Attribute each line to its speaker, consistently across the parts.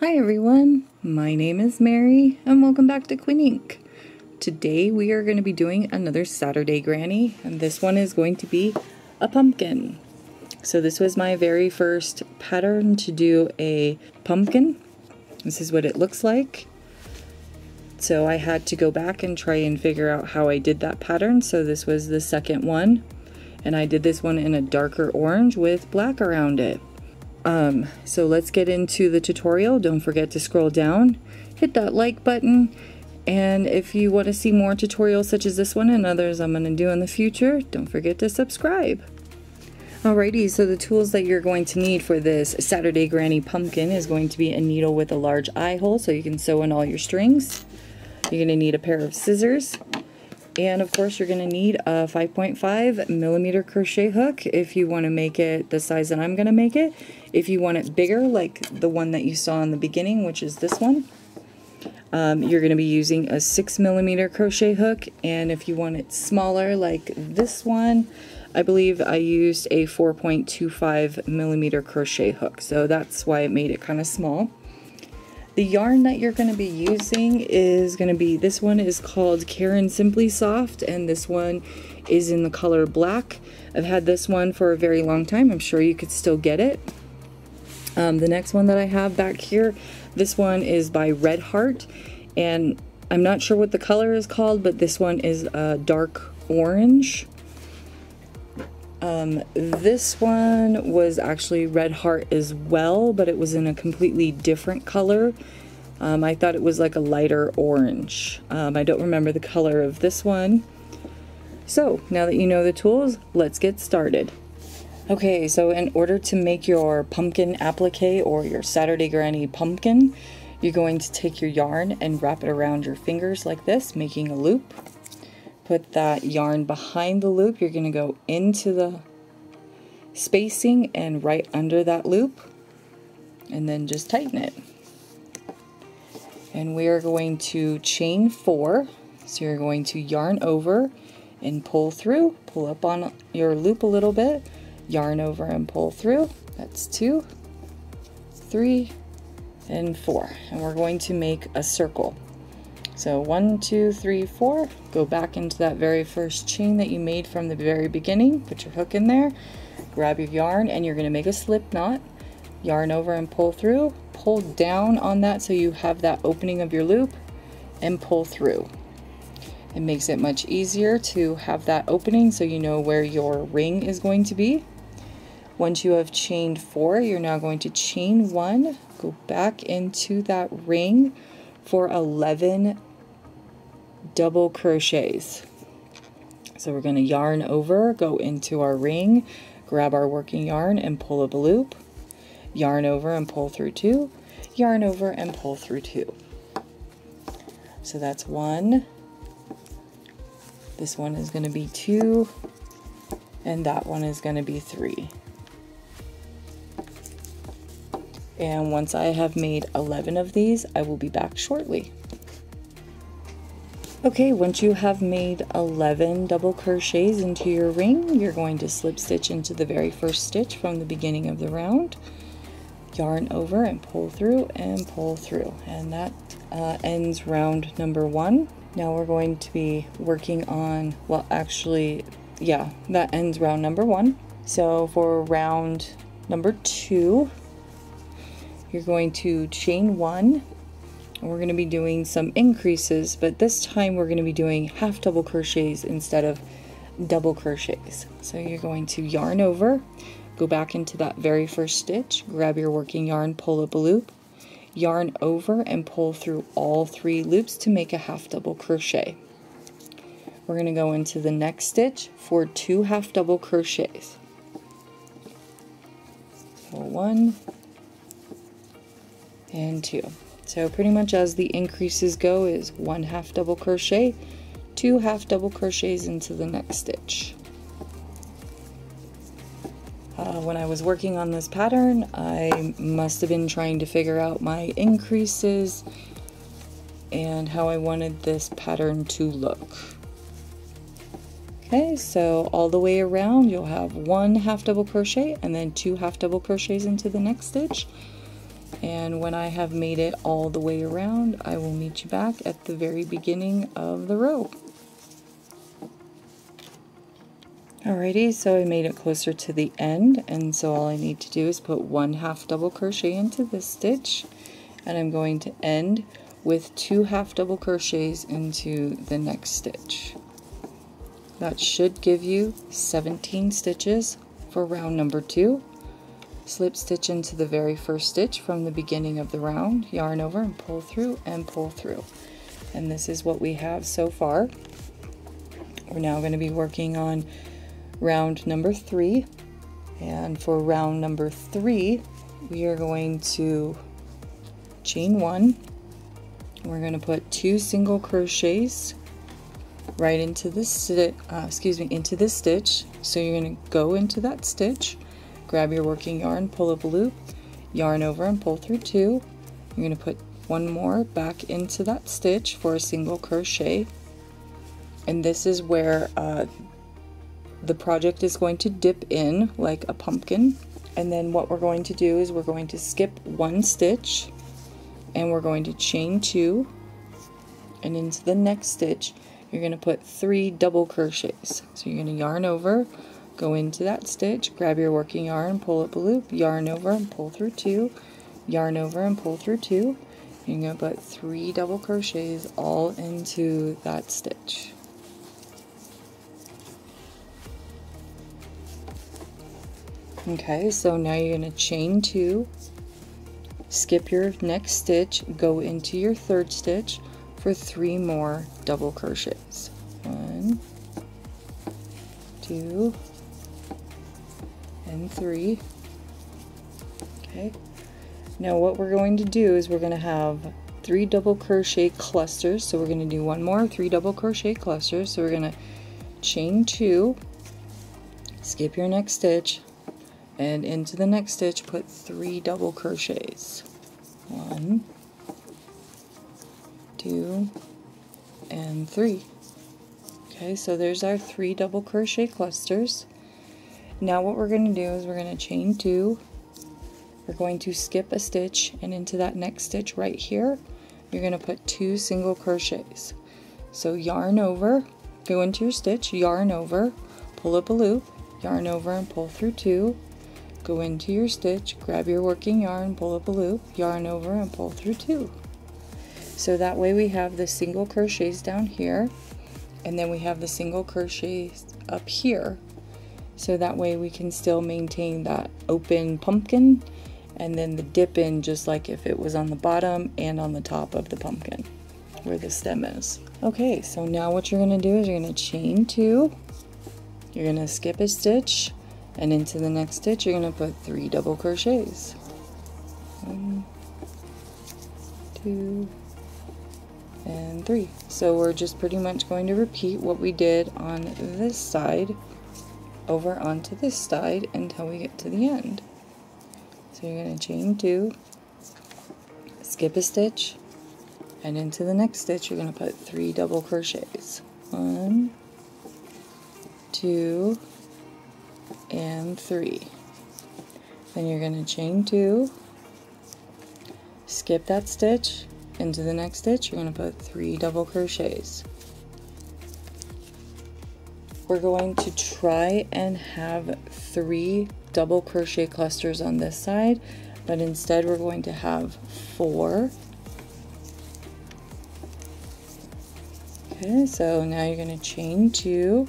Speaker 1: Hi everyone, my name is Mary and welcome back to Quinn Ink. Today we are going to be doing another Saturday Granny, and this one is going to be a pumpkin. So this was my very first pattern to do a pumpkin. This is what it looks like. So I had to go back and try and figure out how I did that pattern. So this was the second one, and I did this one in a darker orange with black around it. So let's get into the tutorial. Don't forget to scroll down, hit that like button, and if you want to see more tutorials such as this one and others I'm going to do in the future, don't forget to subscribe. Alrighty, so the tools that you're going to need for this Saturday Granny pumpkin is going to be a needle with a large eye hole so you can sew in all your strings. You're going to need a pair of scissors. And of course you're going to need a 5.5 millimeter crochet hook if you want to make it the size that I'm going to make it. If you want it bigger, like the one that you saw in the beginning, which is this one, you're going to be using a 6 millimeter crochet hook. And if you want it smaller, like this one, I believe I used a 4.25 millimeter crochet hook. So that's why it made it kind of small. The yarn that you're going to be using is going to be, this one is called Karen Simply Soft, and this one is in the color black. I've had this one for a very long time. I'm sure you could still get it. The next one that I have back here, this one is by Red Heart, and I'm not sure what the color is called, but this one is dark orange. This one was actually Red Heart as well, but it was in a completely different color. I thought it was like a lighter orange. I don't remember the color of this one. So now that you know the tools, let's get started. Okay, so in order to make your pumpkin applique or your Saturday Granny pumpkin, you're going to take your yarn and wrap it around your fingers like this, making a loop. Put that yarn behind the loop. You're going to go into the spacing and right under that loop, and then just tighten it. And we are going to chain 4. So you're going to yarn over and pull through, pull up on your loop a little bit, yarn over and pull through. That's 2, 3, and 4. And we're going to make a circle. So 1, 2, 3, 4, go back into that very first chain that you made from the very beginning, put your hook in there, grab your yarn, and you're going to make a slip knot, yarn over and pull through, pull down on that so you have that opening of your loop, and pull through. It makes it much easier to have that opening so you know where your ring is going to be. Once you have chained 4, you're now going to chain 1, go back into that ring for 11 double crochets. So we're going to yarn over, go into our ring, grab our working yarn and pull up a loop, yarn over and pull through 2, yarn over and pull through 2. So that's 1. This one is going to be 2, and that one is going to be 3. And once I have made 11 of these, I will be back shortly. Okay, once you have made 11 double crochets into your ring, you're going to slip stitch into the very first stitch from the beginning of the round, yarn over and pull through, and that ends round number 1. Now we're going to be working on, well actually, yeah, that ends round number 1. So for round number 2, you're going to chain 1, and we're going to be doing some increases, but this time we're going to be doing half double crochets instead of double crochets. So you're going to yarn over, go back into that very first stitch, grab your working yarn, pull up a loop, yarn over and pull through all 3 loops to make a half double crochet. We're going to go into the next stitch for 2 half double crochets. So 1 and 2. So pretty much as the increases go is 1 half double crochet, 2 half double crochets into the next stitch. When I was working on this pattern, I must have been trying to figure out my increases and how I wanted this pattern to look. Okay, so all the way around you'll have 1 half double crochet and then 2 half double crochets into the next stitch, and when I have made it all the way around, I will meet you back at the very beginning of the row. Alrighty, so I made it closer to the end, and so all I need to do is put 1 half double crochet into this stitch, and I'm going to end with 2 half double crochets into the next stitch. That should give you 17 stitches for round number 2. Slip stitch into the very first stitch from the beginning of the round, yarn over and pull through and pull through. And this is what we have so far. We're now going to be working on round number 3, and for round number 3 we are going to chain 1. We're going to put 2 single crochets right into this into this stitch. So you're going to go into that stitch, grab your working yarn, pull up a loop, yarn over and pull through 2. You're going to put 1 more back into that stitch for a single crochet, and this is where the project is going to dip in like a pumpkin. And then what we're going to do is we're going to skip 1 stitch, and we're going to chain 2, and into the next stitch you're going to put 3 double crochets. So you're going to yarn over, go into that stitch, grab your working yarn, pull up a loop, yarn over and pull through 2, yarn over and pull through 2. You're going to put 3 double crochets all into that stitch. Okay, so now you're going to chain 2, skip your next stitch, go into your third stitch for 3 more double crochets. 1, 2, and 3. Okay, now what we're going to do is we're going to have 3 double crochet clusters. So we're going to do 1 more 3 double crochet clusters. So we're going to chain 2, skip your next stitch, and into the next stitch put 3 double crochets. 1, 2, and 3. Okay, so there's our 3 double crochet clusters. Now what we're going to do is we're going to chain 2, we're going to skip a stitch, and into that next stitch right here you're going to put 2 single crochets. So yarn over, go into your stitch, yarn over, pull up a loop, yarn over and pull through 2, go into your stitch, grab your working yarn, pull up a loop, yarn over and pull through 2. So that way we have the single crochets down here, and then we have the single crochets up here. So that way we can still maintain that open pumpkin, and then the dip in just like if it was on the bottom and on the top of the pumpkin where the stem is. Okay, so now what you're going to do is you're going to chain 2, you're going to skip a stitch, and into the next stitch you're going to put 3 double crochets. 1, 2, and 3. So we're just pretty much going to repeat what we did on this side over onto this side until we get to the end. So you're going to chain 2, skip a stitch, and into the next stitch you're going to put 3 double crochets. 1, 2, and 3. Then you're going to chain 2, skip that stitch, into the next stitch you're going to put 3 double crochets. We're going to try and have 3 double crochet clusters on this side, but instead we're going to have 4. Okay, so now you're going to chain 2,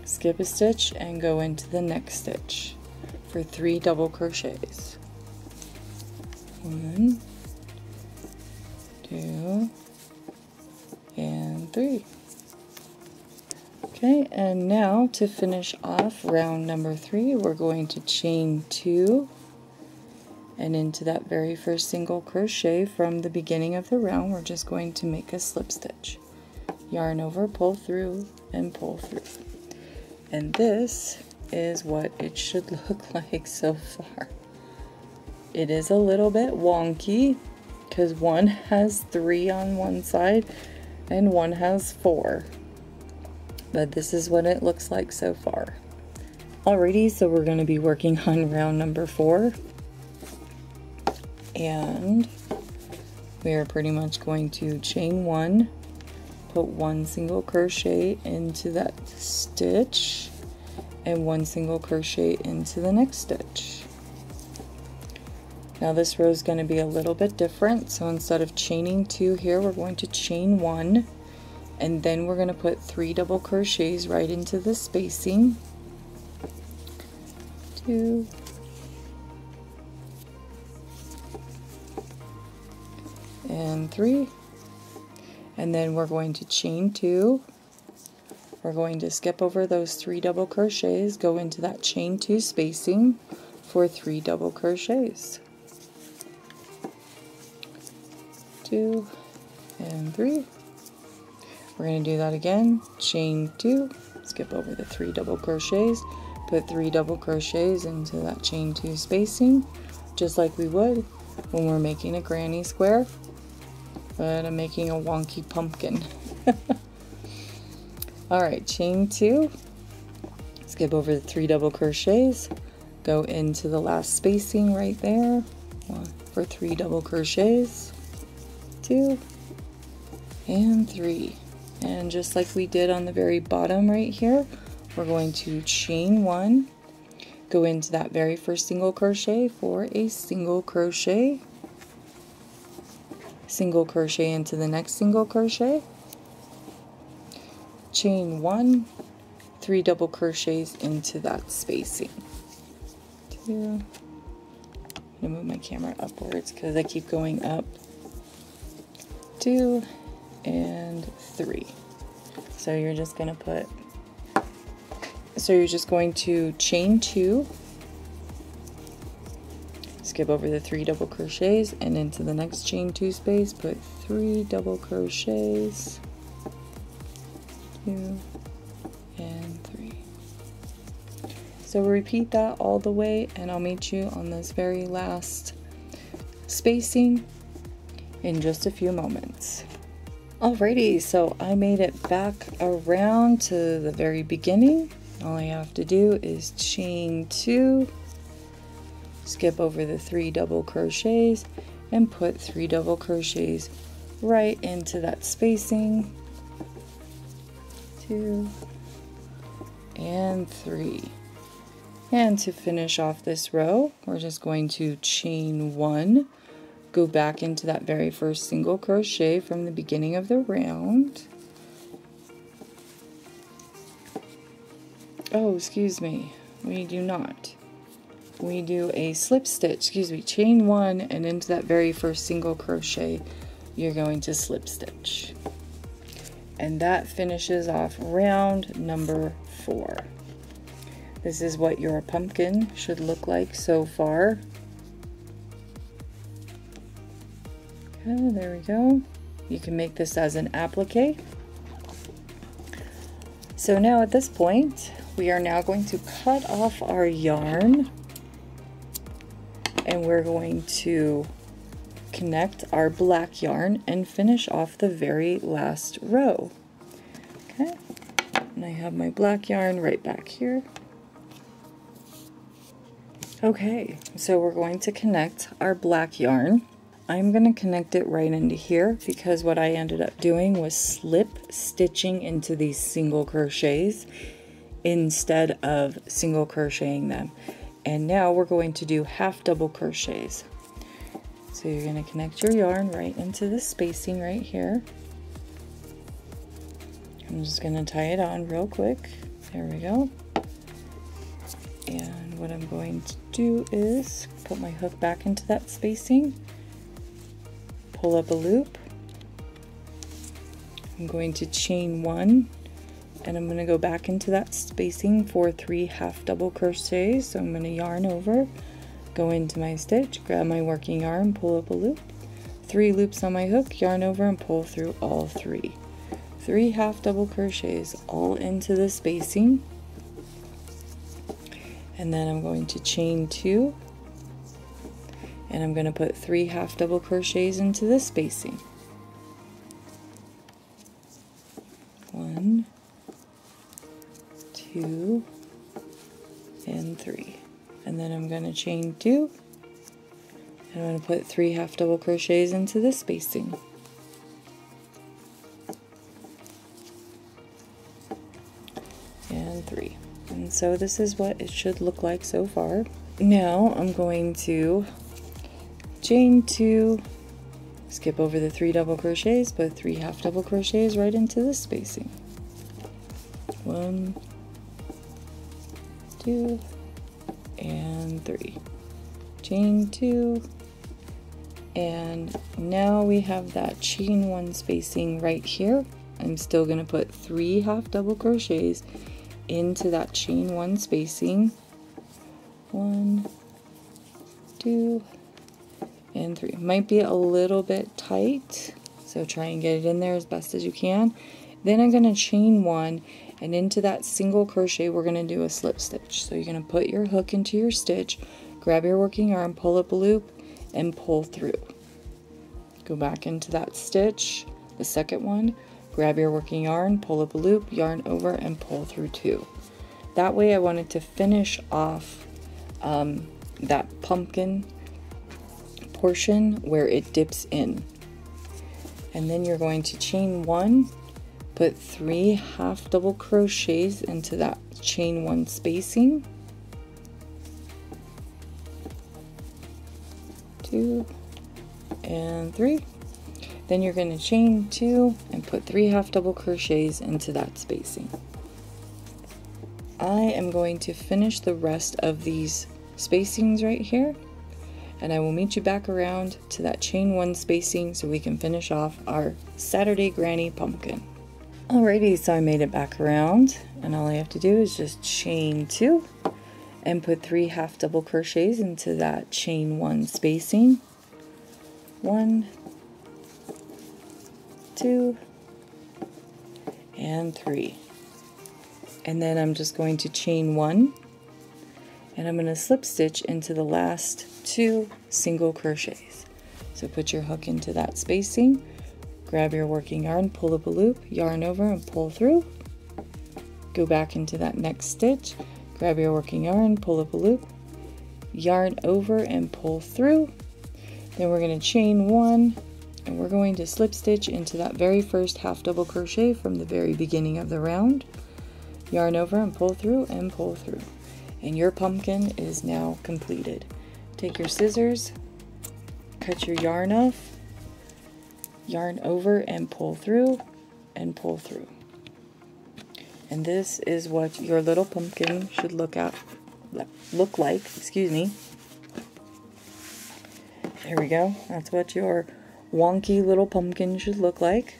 Speaker 1: skip a stitch, and go into the next stitch for 3 double crochets. 1, 2, and 3. Okay, and now to finish off round number 3, we're going to chain 2, and into that very first single crochet from the beginning of the round we're just going to make a slip stitch. Yarn over, pull through, and pull through. And this is what it should look like so far. It is a little bit wonky because one has 3 on one side and one has 4. But this is what it looks like so far. Alrighty, so we're going to be working on round number 4. and we are pretty much going to chain 1, put 1 single crochet into that stitch, and 1 single crochet into the next stitch. Now this row is going to be a little bit different, so instead of chaining 2 here, we're going to chain 1, and then we're going to put 3 double crochets right into the spacing. 2, and 3, and then we're going to chain 2. We're going to skip over those 3 double crochets, go into that chain 2 spacing for 3 double crochets. 2 and 3. We're going to do that again, chain 2, skip over the 3 double crochets, put 3 double crochets into that chain 2 spacing, just like we would when we're making a granny square, but I'm making a wonky pumpkin. Alright, chain 2, skip over the 3 double crochets, go into the last spacing right there for 3 double crochets, 2 and 3. And just like we did on the very bottom right here, we're going to chain 1, go into that very first single crochet for a single crochet into the next single crochet, chain 1, 3 double crochets into that spacing. 2, I'm gonna move my camera upwards because I keep going up. 2 and 3. So you're just going to chain 2, skip over the 3 double crochets, and into the next chain 2 space put 3 double crochets, 2 and 3. So repeat that all the way, and I'll meet you on this very last spacing in just a few moments. Alrighty, so I made it back around to the very beginning. All I have to do is chain 2, skip over the 3 double crochets, and put 3 double crochets right into that spacing. 2 and 3. And to finish off this row, we're just going to chain 1, go back into that very first single crochet from the beginning of the round. Oh, excuse me, we do not. We do a slip stitch, chain 1, and into that very first single crochet, you're going to slip stitch. And that finishes off round number 4. This is what your pumpkin should look like so far. Okay, there we go. You can make this as an applique. So now at this point, we are now going to cut off our yarn, and we're going to connect our black yarn and finish off the very last row. Okay, and I have my black yarn right back here. Okay, so we're going to connect our black yarn. I'm going to connect it right into here because what I ended up doing was slip stitching into these single crochets instead of single crocheting them. And now we're going to do half double crochets. So you're going to connect your yarn right into the spacing right here. I'm just going to tie it on real quick. There we go. And what I'm going to do is put my hook back into that spacing, pull up a loop. I'm going to chain 1, and I'm going to go back into that spacing for 3 half double crochets. So I'm going to yarn over, go into my stitch, grab my working yarn, pull up a loop, 3 loops on my hook, yarn over, and pull through all 3. 3 half double crochets all into the spacing. And then I'm going to chain 2, and I'm going to put 3 half double crochets into the spacing. 1, 2, and 3. And then I'm going to chain 2, And I'm going to put 3 half double crochets into this spacing. And 3. And so this is what it should look like so far. Now I'm going to chain 2, skip over the 3 double crochets, put 3 half double crochets right into this spacing. 1, 2, and 3. Chain 2, and now we have that chain 1 spacing right here. I'm still going to put 3 half double crochets into that chain 1 spacing. 1, 2, and 3. Might be a little bit tight, so try and get it in there as best as you can. Then I'm going to chain 1, and into that single crochet we're going to do a slip stitch. So you're going to put your hook into your stitch, grab your working yarn, pull up a loop, and pull through. Go back into that stitch, the second one, grab your working yarn, pull up a loop, yarn over, and pull through 2. That way I wanted to finish off that pumpkin portion where it dips in. And then you're going to chain 1, put 3 half double crochets into that chain 1 spacing. 2 and 3. Then you're going to chain 2 and put 3 half double crochets into that spacing. I am going to finish the rest of these spacings right here, and I will meet you back around to that chain 1 spacing so we can finish off our Saturday Granny pumpkin. Alrighty, so I made it back around, and all I have to do is just chain 2 and put 3 half double crochets into that chain 1 spacing. 1, 2, and 3. And then I'm just going to chain 1, and I'm going to slip stitch into the last 2 single crochets. So put your hook into that spacing, grab your working yarn, pull up a loop, yarn over, and pull through. Go back into that next stitch, grab your working yarn, pull up a loop, yarn over, and pull through. Then we're going to chain 1, and we're going to slip stitch into that very first half double crochet from the very beginning of the round. Yarn over and pull through and pull through. And your pumpkin is now completed. Take your scissors, cut your yarn off, yarn over and pull through and pull through. And this is what your little pumpkin should look like, excuse me. There we go. That's what your wonky little pumpkin should look like.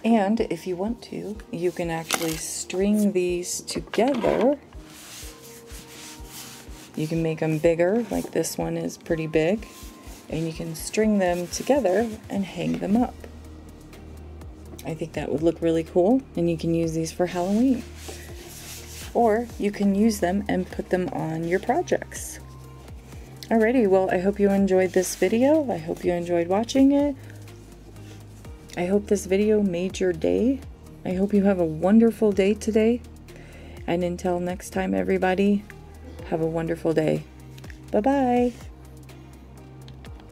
Speaker 1: And if you want to, you can actually string these together. You can make them bigger, like this one is pretty big, and you can string them together and hang them up. I think that would look really cool, and you can use these for Halloween. Or you can use them and put them on your projects. Alrighty, well, I hope you enjoyed this video. I hope you enjoyed watching it. I hope this video made your day. I hope you have a wonderful day today. And until next time, everybody, have a wonderful day. Bye-bye.